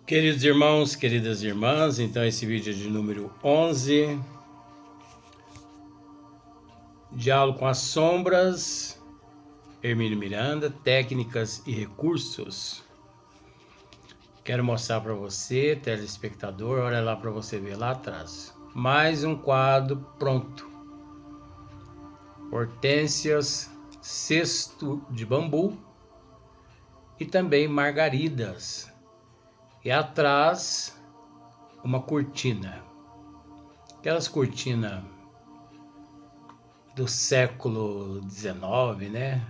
Queridos irmãos, queridas irmãs, então esse vídeo é de número 11. Diálogo com as sombras, Hermínio Miranda, técnicas e recursos. Quero mostrar para você, telespectador, olha lá para você ver lá atrás. Mais um quadro pronto. Hortênsias, cesto de bambu e também margaridas. E atrás, uma cortina. Aquelas cortinas do século XIX, né?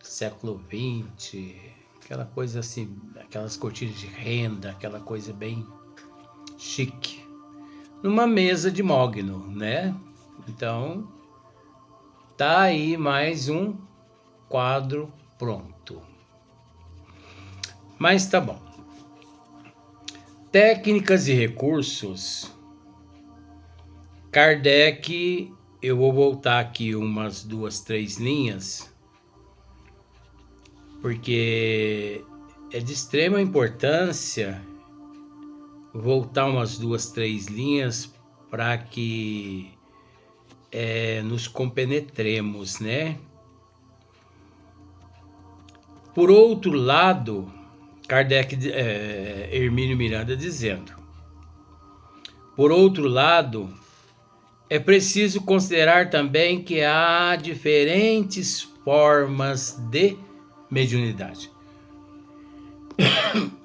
Século XX, aquela coisa assim, aquelas cortinas de renda, aquela coisa bem chique. Numa mesa de mogno, né? Então, tá aí mais um quadro pronto. Mas tá bom. Técnicas e recursos. Kardec, eu vou voltar aqui umas 2, 3 linhas, porque é de extrema importância voltar umas 2, 3 linhas para que nos compenetremos, né? Por outro lado, Kardec, Hermínio Miranda dizendo, por outro lado, é preciso considerar também que há diferentes formas de mediunidade.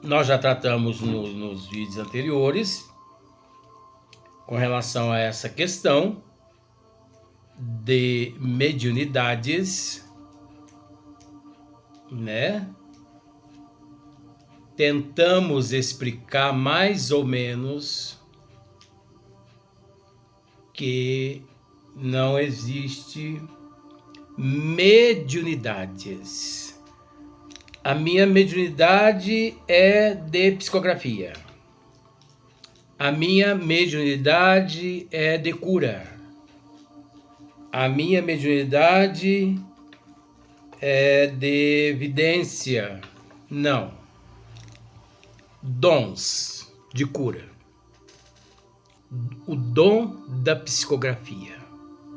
Nós já tratamos nos vídeos anteriores com relação a essa questão de mediunidades, né? Tentamos explicar mais ou menos que não existe mediunidades. A minha mediunidade é de psicografia. A minha mediunidade é de cura. A minha mediunidade é de evidência. Não. Dons de cura. O dom da psicografia.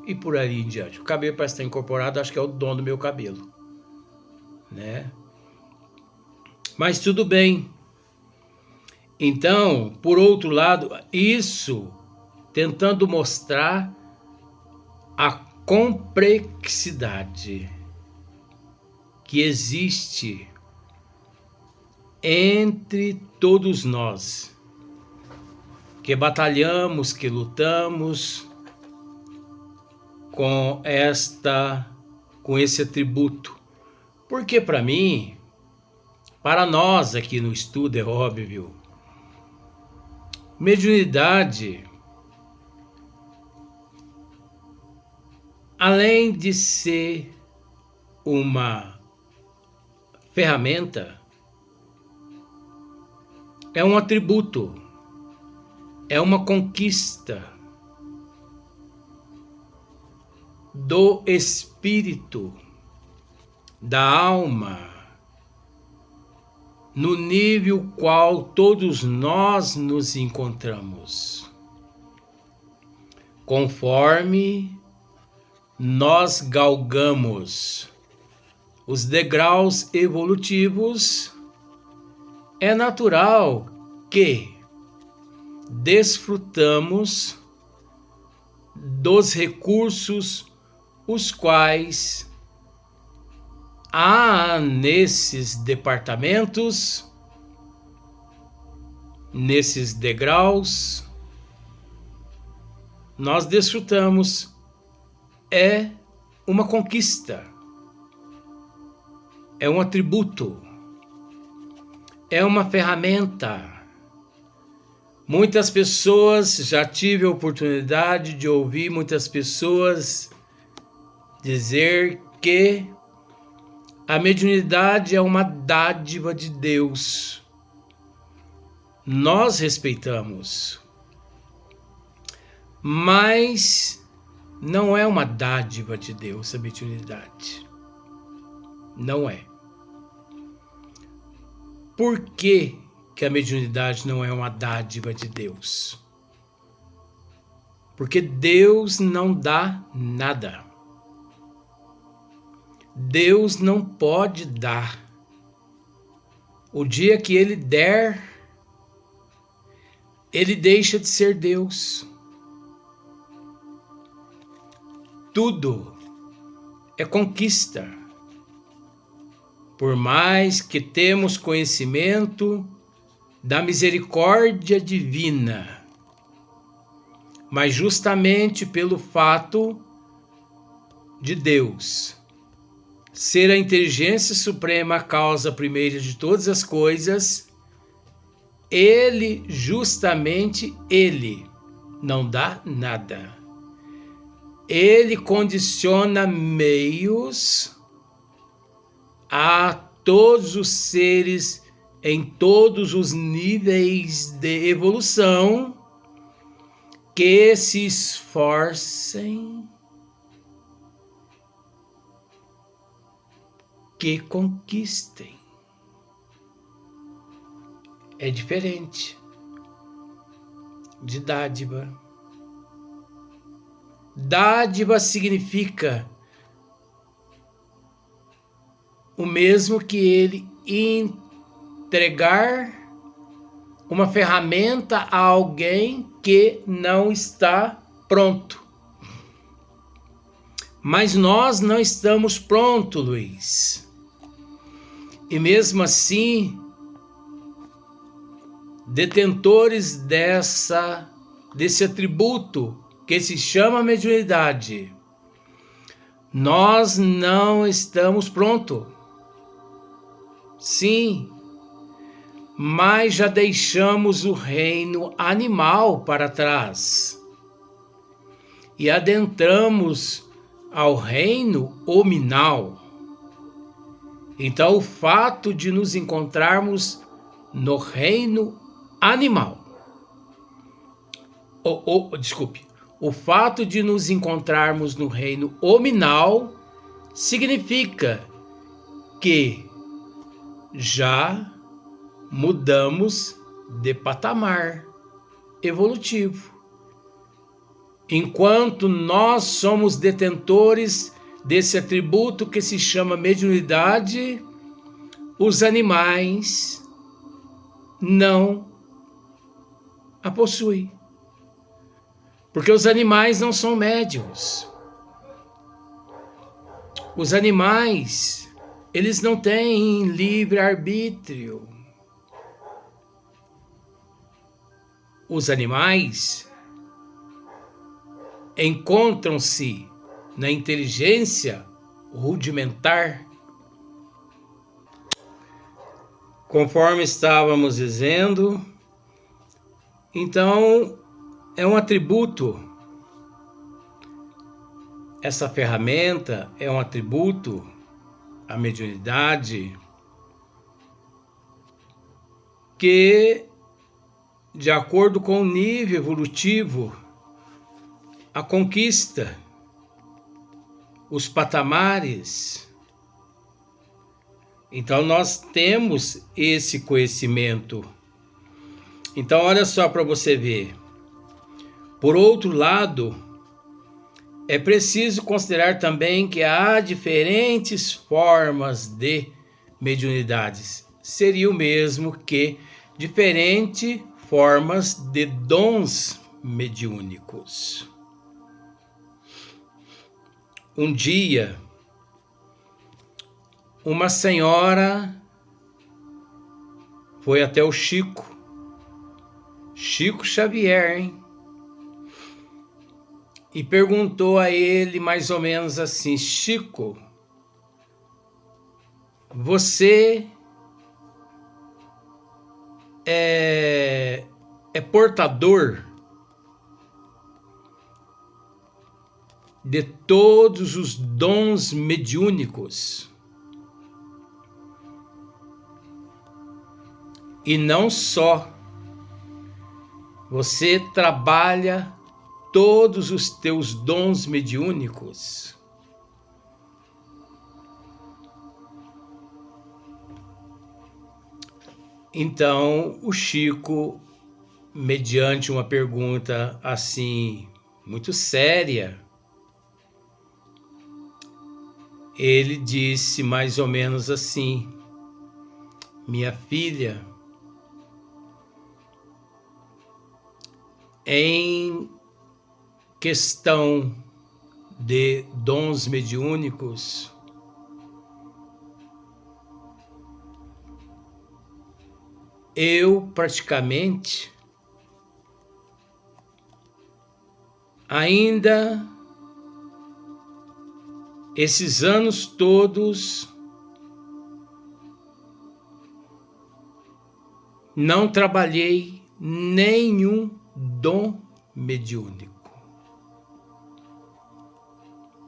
E por aí em diante. O cabelo parece estar incorporado, acho que é o dom do meu cabelo, né? Mas tudo bem. Então, por outro lado, isso tentando mostrar a complexidade que existe entre todos nós, que batalhamos, que lutamos com esse atributo. Porque para mim, para nós aqui no estudo é óbvio, mediunidade, além de ser uma ferramenta, é um atributo, é uma conquista do espírito, da alma, no nível qual todos nós nos encontramos. Conforme nós galgamos os degraus evolutivos, é natural que desfrutamos dos recursos os quais há nesses departamentos, nesses degraus, nós desfrutamos. É uma conquista, é um atributo, é uma ferramenta. Muitas pessoas, já tive a oportunidade de ouvir muitas pessoas dizer que a mediunidade é uma dádiva de Deus. Nós respeitamos, mas não é uma dádiva de Deus a mediunidade. Não é. Por que que a mediunidade não é uma dádiva de Deus. Porque Deus não dá nada. Deus não pode dar. O dia que Ele der, Ele deixa de ser Deus. Tudo é conquista. Por mais que temos conhecimento da misericórdia divina, mas justamente pelo fato de Deus ser a inteligência suprema, a causa primeira de todas as coisas, Ele, justamente Ele, não dá nada. Ele condiciona meios a todos os seres em todos os níveis de evolução que se esforcem, que conquistem. É diferente de dádiva. Dádiva significa o mesmo que ele entregar uma ferramenta a alguém que não está pronto. Mas nós não estamos prontos, Luiz. E mesmo assim, detentores desse atributo que se chama mediunidade, nós não estamos prontos. Sim, mas já deixamos o reino animal para trás e adentramos ao reino hominal. Então, o fato de nos encontrarmos no reino animal, o fato de nos encontrarmos no reino hominal significa que já mudamos de patamar evolutivo. Enquanto nós somos detentores desse atributo que se chama mediunidade, os animais não a possuem. Porque os animais não são médiuns. Os animais, eles não têm livre-arbítrio. Os animais encontram-se na inteligência rudimentar. Conforme estávamos dizendo, então é um atributo. Essa ferramenta é um atributo, a mediunidade, que, de acordo com o nível evolutivo, a conquista, os patamares. Então nós temos esse conhecimento. Então olha só para você ver. Por outro lado, é preciso considerar também que há diferentes formas de mediunidades. Seria o mesmo que diferentes formas de dons mediúnicos. Um dia, uma senhora foi até o Chico Xavier, hein? E perguntou a ele mais ou menos assim: Chico, você é portador de todos os dons mediúnicos? E não só, você trabalha todos os teus dons mediúnicos? Então, o Chico, mediante uma pergunta assim, muito séria, ele disse mais ou menos assim: minha filha, em questão de dons mediúnicos, eu praticamente ainda esses anos todos não trabalhei nenhum dom mediúnico.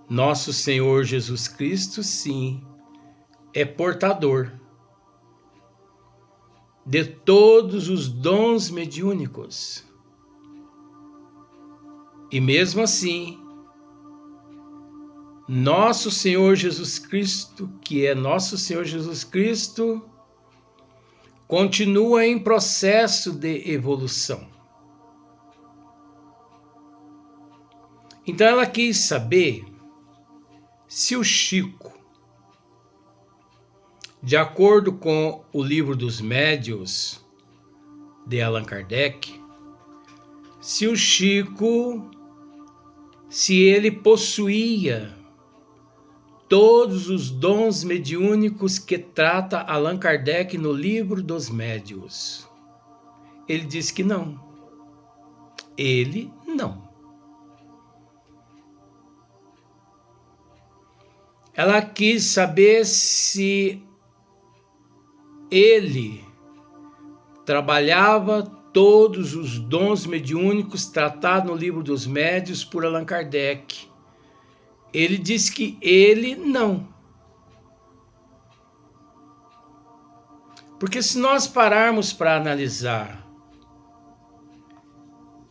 Nosso Senhor Jesus Cristo, sim, é portador de todos os dons mediúnicos. E mesmo assim, nosso Senhor Jesus Cristo, que é nosso Senhor Jesus Cristo, continua em processo de evolução. Então ela quis saber se o Chico, de acordo com o Livro dos Médiuns, de Allan Kardec, se o Chico, se ele possuía todos os dons mediúnicos que trata Allan Kardec no Livro dos Médiuns. Ele disse que não. Ele não. Ela quis saber se ele trabalhava todos os dons mediúnicos tratados no Livro dos Médiuns por Allan Kardec. Ele disse que ele não. Porque se nós pararmos para analisar,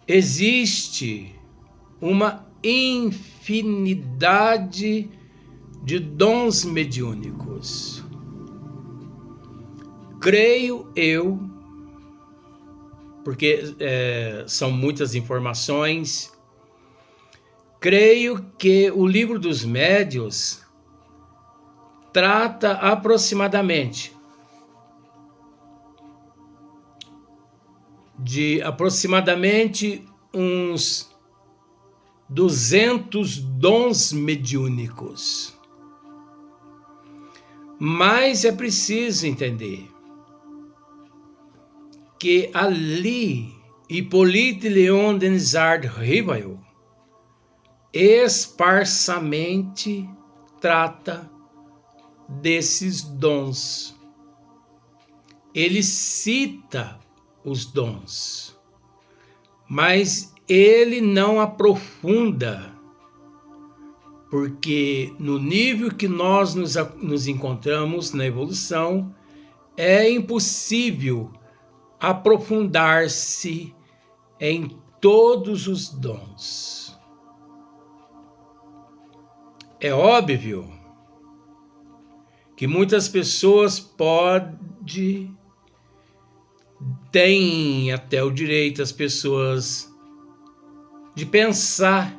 existe uma infinidade de dons mediúnicos. Creio eu, porque são muitas informações, creio que o Livro dos Médiuns trata aproximadamente uns 200 dons mediúnicos. Mas é preciso entender que ali Hippolyte Léon Denisard Rivail esparsamente trata desses dons. Ele cita os dons, mas ele não aprofunda, porque no nível que nós nos encontramos na evolução, é impossível aprofundar-se em todos os dons. É óbvio que muitas pessoas têm até o direito, as pessoas, de pensar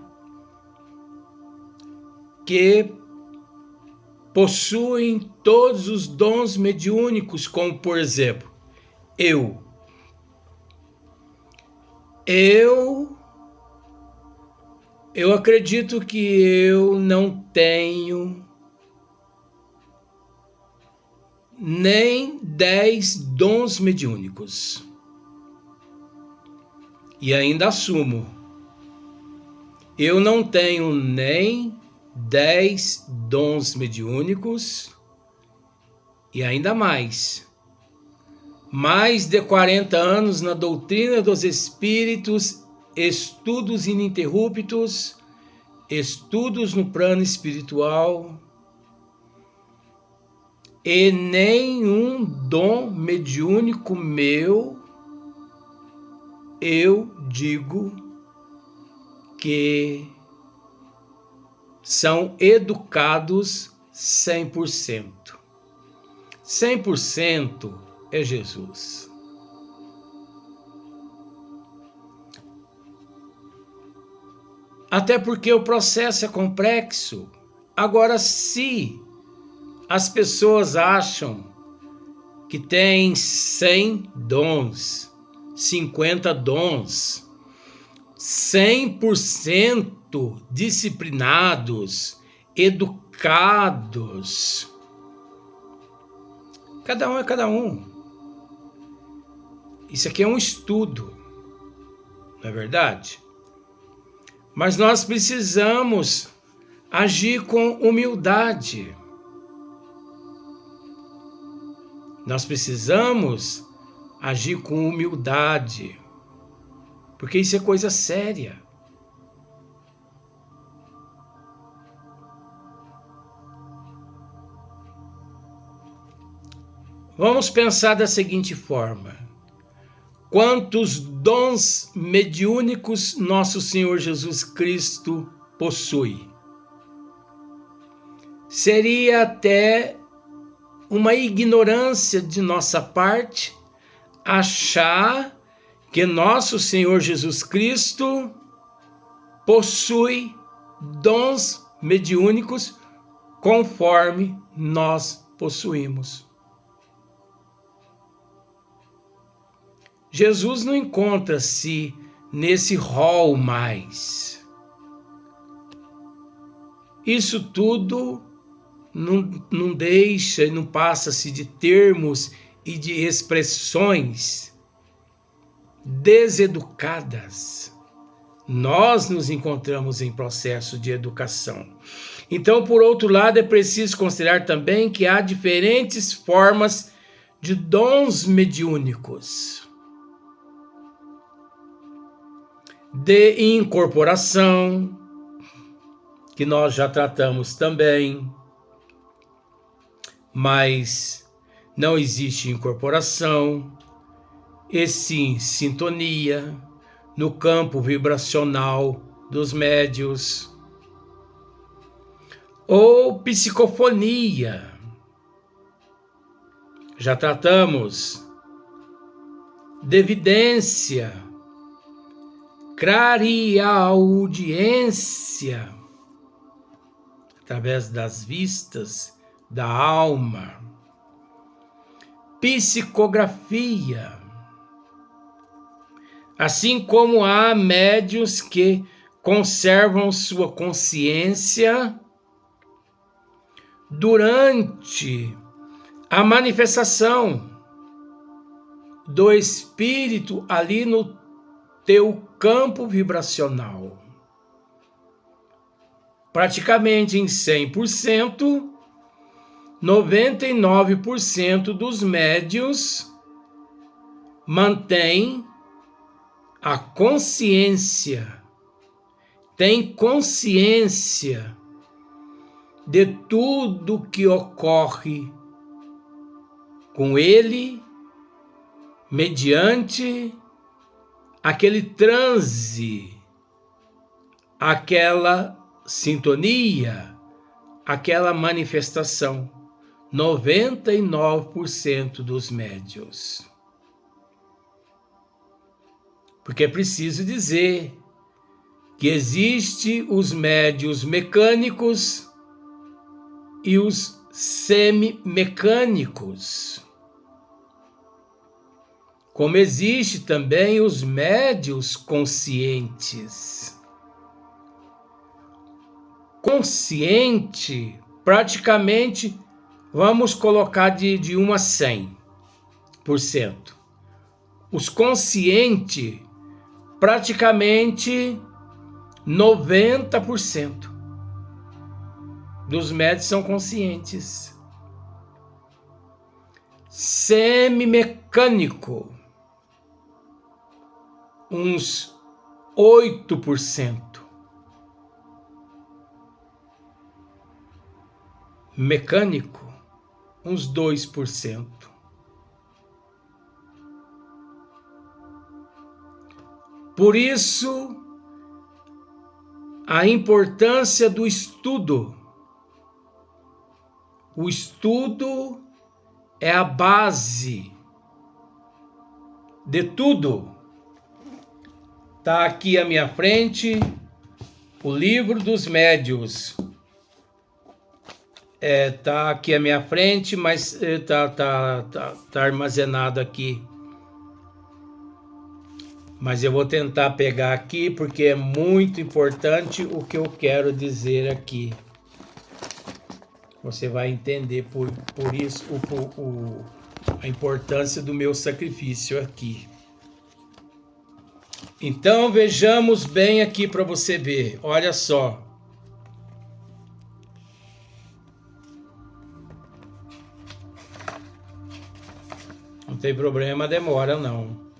que possuem todos os dons mediúnicos, como por exemplo, eu acredito que eu não tenho nem 10 dons mediúnicos. E ainda assumo, eu não tenho nem 10 dons mediúnicos e ainda mais de 40 anos na doutrina dos espíritos, estudos ininterruptos, estudos no plano espiritual, e nenhum dom mediúnico meu, eu digo que são educados 100%. 100% é Jesus. Até porque o processo é complexo. Agora, se as pessoas acham que tem 100 dons, 50 dons, 100% disciplinados, educados, cada um é cada um. Isso aqui é um estudo, não é verdade? Mas nós precisamos agir com humildade. Nós precisamos agir com humildade, porque isso é coisa séria. Vamos pensar da seguinte forma: quantos dons mediúnicos nosso Senhor Jesus Cristo possui? Seria até uma ignorância de nossa parte achar que nosso Senhor Jesus Cristo possui dons mediúnicos conforme nós possuímos. Jesus não encontra-se nesse rol mais. Isso tudo não deixa e não passa-se de termos e de expressões deseducadas. Nós nos encontramos em processo de educação. Então, por outro lado, é preciso considerar também que há diferentes formas de dons mediúnicos. De incorporação, que nós já tratamos também, mas não existe incorporação, e sim sintonia no campo vibracional dos médios, ou psicofonia. Já tratamos de evidência, clareaudiência, através das vistas da alma, psicografia, assim como há médiuns que conservam sua consciência durante a manifestação do espírito ali no teu campo vibracional. Praticamente em 100%, 99% dos médiuns mantém a consciência, tem consciência de tudo que ocorre com ele, mediante aquele transe, aquela sintonia, aquela manifestação. 99% dos médiuns. Porque é preciso dizer que existe os médiuns mecânicos e os semimecânicos. Como existe também os médiuns conscientes. Consciente, praticamente, vamos colocar de 1 a 100%. Os conscientes, praticamente 90% dos médiuns são conscientes. Semimecânico, uns 8%. Mecânico, uns 2%. Por isso, a importância do estudo. O estudo é a base de tudo. Está aqui à minha frente O Livro dos Médiuns. Tá aqui à minha frente, mas tá armazenado aqui. Mas eu vou tentar pegar aqui porque é muito importante o que eu quero dizer aqui. Você vai entender por isso a importância do meu sacrifício aqui. Então vejamos bem aqui para você ver. Olha só. Não tem problema, demora não.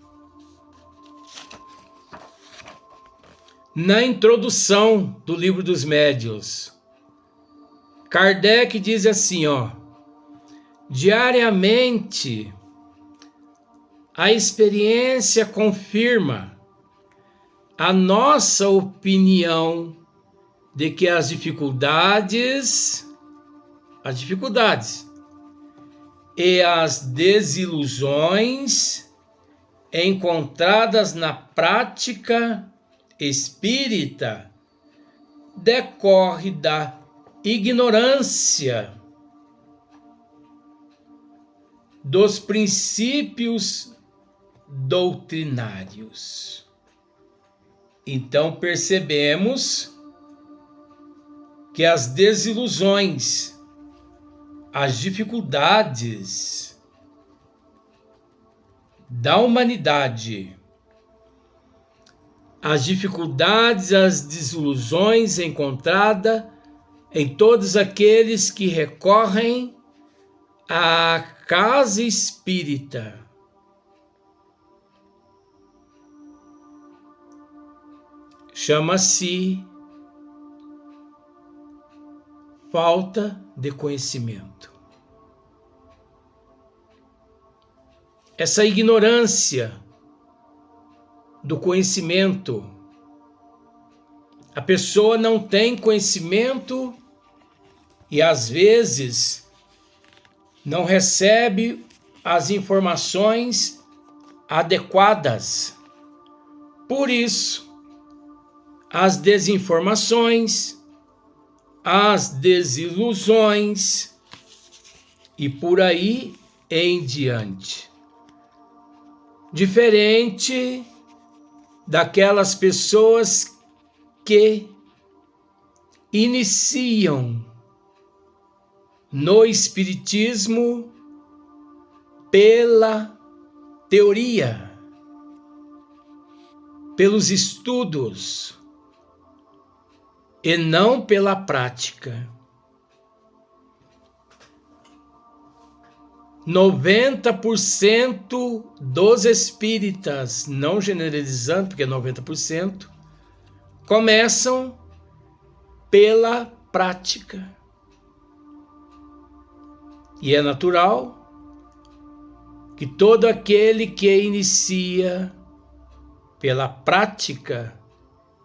Na introdução do Livro dos Médiuns, Kardec diz assim, ó: diariamente a experiência confirma a nossa opinião de que as dificuldades e as desilusões encontradas na prática espírita decorre da ignorância dos princípios doutrinários. Então percebemos que as desilusões, as dificuldades da humanidade, as dificuldades, as desilusões encontradas em todos aqueles que recorrem à casa espírita, chama-se falta de conhecimento. Essa ignorância do conhecimento. A pessoa não tem conhecimento e às vezes não recebe as informações adequadas. Por isso, as desinformações, as desilusões e por aí em diante. Diferente daquelas pessoas que iniciam no espiritismo pela teoria, pelos estudos e não pela prática. 90% dos espíritas, não generalizando, porque é 90%, começam pela prática. E é natural que todo aquele que inicia pela prática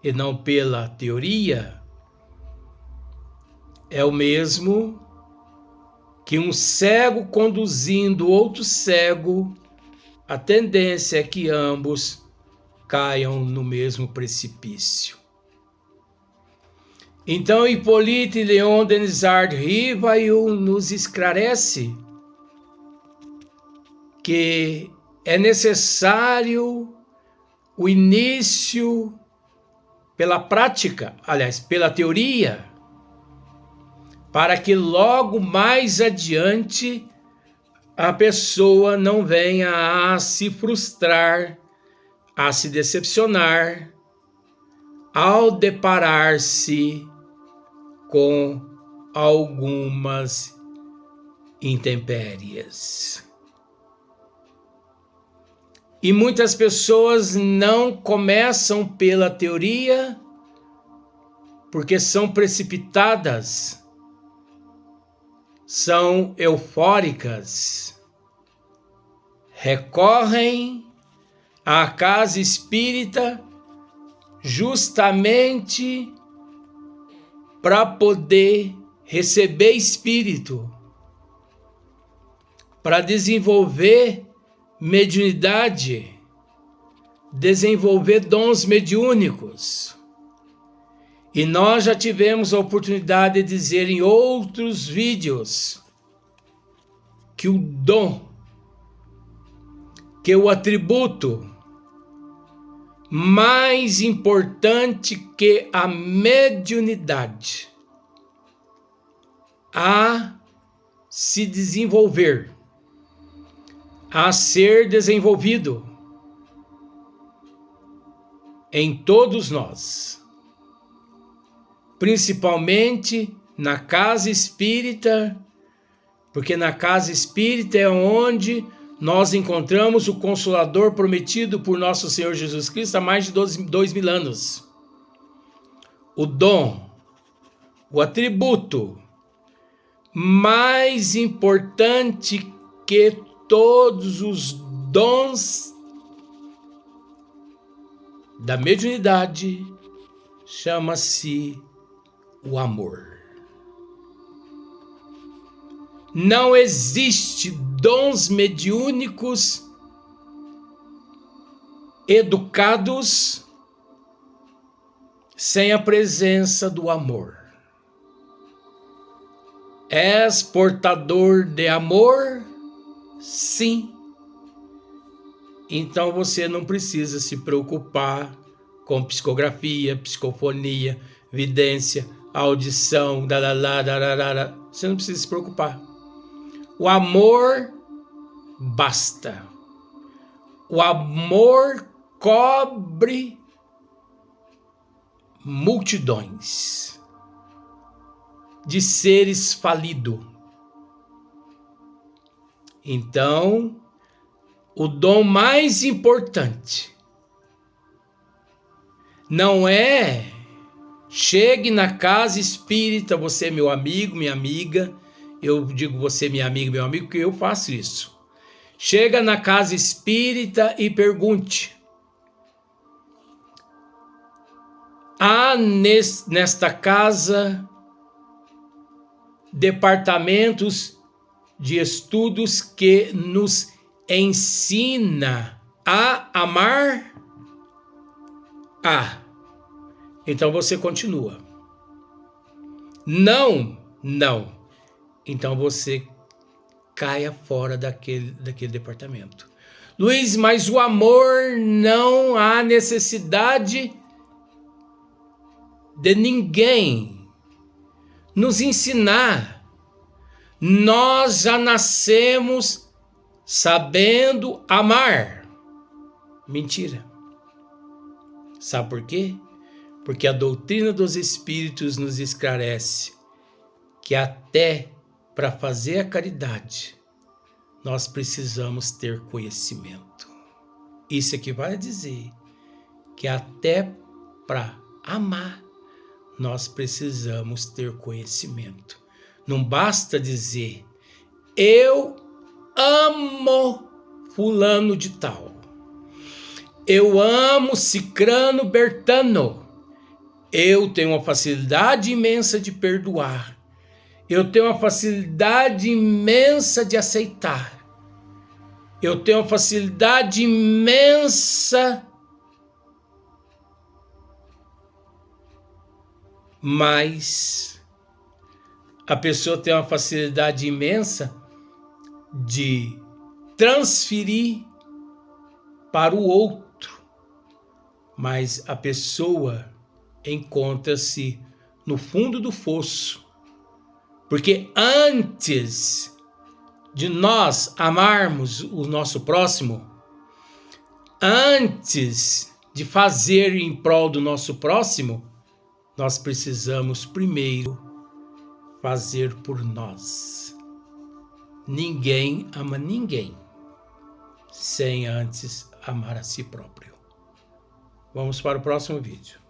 e não pela teoria é o mesmo que um cego conduzindo outro cego, a tendência é que ambos caiam no mesmo precipício. Então, Hippolyte Léon Denisard Rivail nos esclarece que é necessário o início pela prática, aliás, pela teoria, para que logo mais adiante a pessoa não venha a se frustrar, a se decepcionar, ao deparar-se com algumas intempéries. E muitas pessoas não começam pela teoria porque são precipitadas, são eufóricas, recorrem à casa espírita justamente para poder receber espírito, para desenvolver mediunidade, desenvolver dons mediúnicos. E nós já tivemos a oportunidade de dizer em outros vídeos que o dom, que o atributo mais importante que a mediunidade a se desenvolver, a ser desenvolvido em todos nós, principalmente na casa espírita, porque na casa espírita é onde nós encontramos o Consolador prometido por nosso Senhor Jesus Cristo há mais de 2.000 anos. O dom, o atributo mais importante que todos os dons da mediunidade chama-se o amor. Não existe dons mediúnicos educados sem a presença do amor. És portador de amor? Sim. Então você não precisa se preocupar com psicografia, psicofonia, vidência, audição, você não precisa se preocupar. O amor basta. O amor cobre multidões de seres falidos. Então, o dom mais importante não é chegue na casa espírita, você é meu amigo, minha amiga. Eu digo você, minha amiga, meu amigo, porque eu faço isso. Chega na casa espírita e pergunte: há nesta casa departamentos de estudos que nos ensina a amar? Então você continua. Não. Então você caia fora daquele departamento. Luiz, mas o amor não há necessidade de ninguém nos ensinar. Nós já nascemos sabendo amar. Mentira. Sabe por quê? Porque a doutrina dos Espíritos nos esclarece que até para fazer a caridade nós precisamos ter conhecimento. Isso equivale a dizer que até para amar nós precisamos ter conhecimento. Não basta dizer eu amo fulano de tal, eu amo cicrano bertano, eu tenho uma facilidade imensa de perdoar, eu tenho uma facilidade imensa de aceitar, eu tenho uma facilidade imensa, mas a pessoa tem uma facilidade imensa de transferir para o outro, mas a pessoa encontra-se no fundo do fosso, porque antes de nós amarmos o nosso próximo, antes de fazer em prol do nosso próximo, nós precisamos primeiro fazer por nós. Ninguém ama ninguém sem antes amar a si próprio. Vamos para o próximo vídeo.